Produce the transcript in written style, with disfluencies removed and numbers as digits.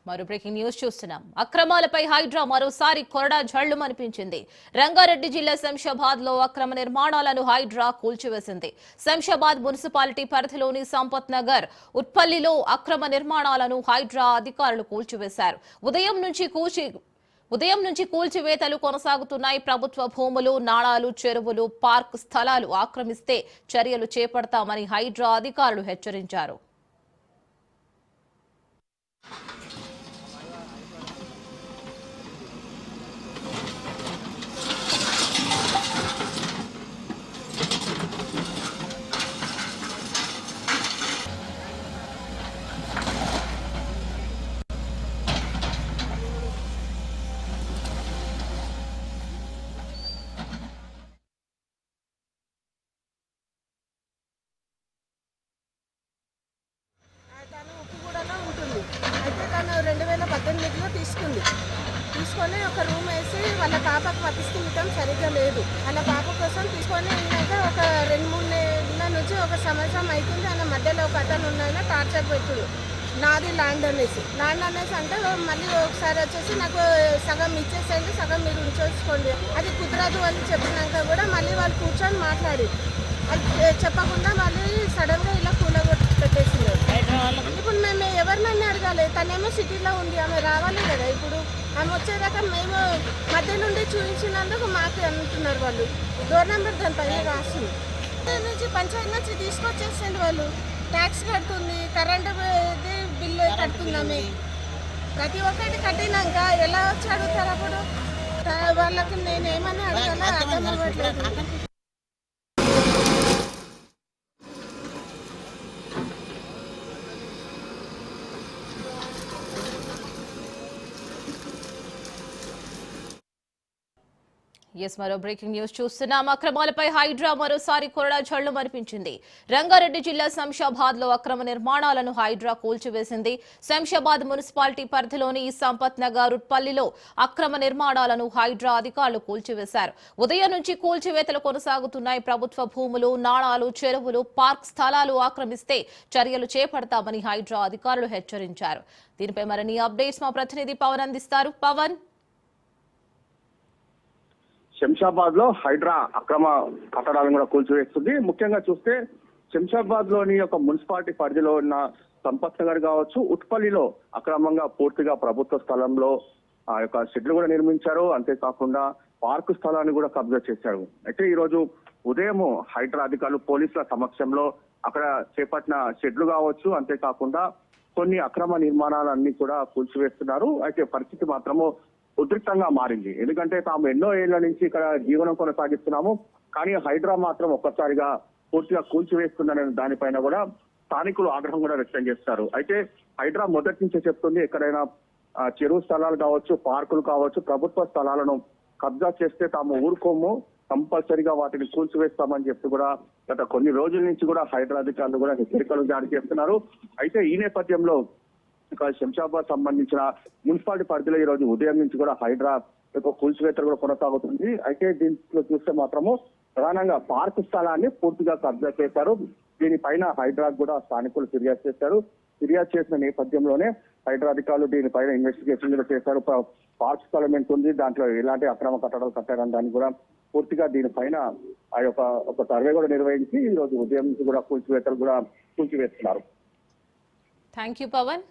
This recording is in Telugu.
మరో బ్రేకింగ్ న్యూస్ చూస్తున్నాం. అక్రమాలపై హైడ్రా మరోసారి కొరడా జళ్లుమనిపించింది. రంగారెడ్డి జిల్లా శంషాబాద్ లో అక్రమ నిర్మాణాలను హైడ్రా కూల్చివేసింది. శంషాబాద్ మున్సిపాలిటీ పరిధిలోని సంపత్ నగర్, ఉట్పల్లిలో అక్రమ నిర్మాణాలను హైడ్రా అధికారులు కూల్చివేశారు. ఉదయం నుంచి కూల్చివేతలు కొనసాగుతున్నాయి. ప్రభుత్వ భూములు, నాళాలు, చెరువులు, పార్క్ స్థలాలు ఆక్రమిస్తే చర్యలు చేపడతామని హైడ్రా అధికారులు హెచ్చరించారు. అయితే తను 2018లో తీసుకొని ఒక రూమ్ వేసి వాళ్ళ పాపకు పతిస్థితం సరిగ్గా లేదు. వాళ్ళ పాప కోసం తీసుకొని ఉన్నాక ఒక 2-3 నెలల నుంచి ఒక సంవత్సరం అవుతుంది. ఆయన మధ్యలో ఒక అతను ఉన్నాయన టార్చర్ పెట్టుడు, నాది ల్యాండ్ అనేసి అంటే మళ్ళీ ఒకసారి వచ్చేసి నాకు సగం ఇచ్చేసేయండి, సగం మీరు ఉంచేసుకోండి, అది కుదరదు అని చెప్పినాక కూడా మళ్ళీ వాళ్ళు కూర్చొని మాట్లాడి అది చెప్పకుండా మళ్ళీ సడన్గా ఇలా పెట్టేసినారు. ఇప్పుడు మేము ఎవరినైనా అడగాలి, తనేమో సిటీలో ఉంది, ఆమె రావాలి కదా. ఇప్పుడు ఆమె వచ్చేదాకా మేము మధ్య నుండి చూపించినందుకు మాకు అంటున్నారు వాళ్ళు. డోర్ నెంబర్ దానిపైన రాస్తుంది నుంచి పంచాయతీ నుంచి తీసుకొచ్చేసండి. వాళ్ళు ట్యాక్స్ కడుతుంది, కరెంటు బిల్లు కడుతున్నామే, ప్రతి ఒక్కటి కట్టినాక ఎలా వచ్చి అడుగుతారు? అప్పుడు వాళ్ళకి నేను ఏమని అడగాలో అర్థం అవ్వట్లేదు. మరో బ్రేకింగ్ న్యూస్ చూస్తున్నాం. అక్రమాలపై హైడ్రా మరోసారి కొరడా జళ్లు మరిపించింది. రంగారెడ్డి జిల్లా శంషాబాద్ లో అక్రమ నిర్మాణాలను హైడ్రా కూల్చివేసింది. శంషాబాద్ మున్సిపాలిటీ పరిధిలోని సంపత్ నగర్, ఉట్పల్లిలో అక్రమ నిర్మాణాలను హైడ్రా అధికారులు కూల్చివేశారు. ఉదయం నుంచి కూల్చివేతలు కొనసాగుతున్నాయి. ప్రభుత్వ భూములు, నాళాలు, చెరువులు, పార్క్ స్థలాలు ఆక్రమిస్తే చర్యలు చేపడతామని హైడ్రా అధికారులు హెచ్చరించారు. దీనిపై మరిన్ని అప్డేట్స్ మా ప్రతినిధి పవన్ అందిస్తారు. పవన్, శంషాబాద్ లో హైడ్రా అక్రమ కట్టడాలను కూడా కూల్చివేస్తుంది. ముఖ్యంగా చూస్తే శంషాబాద్ లోని ఒక మున్సిపాలిటీ పరిధిలో ఉన్న సంపత్ నగర్ కావచ్చు, ఉట్పల్లిలో అక్రమంగా పూర్తిగా ప్రభుత్వ స్థలంలో ఆ యొక్క షెడ్లు కూడా నిర్మించారు. అంతేకాకుండా పార్కు స్థలాన్ని కూడా కబ్జా చేశారు. అయితే ఈ రోజు ఉదయం హైడ్రా అధికారులు పోలీసుల సమక్షంలో అక్కడ చేపట్టిన షెడ్లు కావచ్చు, అంతేకాకుండా కొన్ని అక్రమ నిర్మాణాలన్నీ కూడా కూల్చివేస్తున్నారు. అయితే పరిస్థితి మాత్రము ఉద్రిక్తంగా మారింది. ఎందుకంటే తాము ఎన్నో ఏళ్ల నుంచి ఇక్కడ జీవనం కొనసాగిస్తున్నాము, కానీ హైడ్రా మాత్రం ఒక్కసారిగా పూర్తిగా కూల్చివేస్తుందనే దానిపైన కూడా స్థానికులు ఆగ్రహం కూడా వ్యక్తం చేస్తారు. అయితే హైడ్రా మొదటి నుంచే చెప్తుంది, ఎక్కడైనా చెరువు స్థలాలు కావచ్చు, పార్కులు కావచ్చు, ప్రభుత్వ స్థలాలను కబ్జా చేస్తే తాము ఊరుకోము, కంపల్సరిగా వాటిని కూల్చివేస్తామని చెప్పి కూడా గత కొన్ని రోజుల నుంచి కూడా హైడ్రా అధికారులు కూడా హెచ్చరికలు జారీ చేస్తున్నారు. అయితే ఈ నేపథ్యంలో శంషాబాద్ సంబంధించిన మున్సిపాలిటీ పరిధిలో ఈ రోజు ఉదయం నుంచి కూడా హైడ్రా యొక్క కూల్చివేతలు కూడా కొనసాగుతుంది. అయితే దీంట్లో చూస్తే మాత్రము ప్రధానంగా పార్కు స్థలాన్ని పూర్తిగా కబ్జా చేశారు. దీనిపైన హైడ్రా కూడా స్థానికులు ఫిర్యాదు చేశారు. ఫిర్యాదు చేసిన నేపథ్యంలోనే హైడ్రా అధికారులు దీనిపైన ఇన్వెస్టిగేషన్ కూడా చేశారు. పార్క్ స్థలం ఎంత ఉంది, దాంట్లో ఎలాంటి అక్రమ కట్టడాలు కట్టారని దాన్ని కూడా పూర్తిగా దీనిపైన ఆ యొక్క ఒక సర్వే కూడా నిర్వహించి ఈ రోజు ఉదయం నుంచి కూడా కూల్చివేతలు కూడా కూల్చివేస్తున్నారు. Thank you Pawan.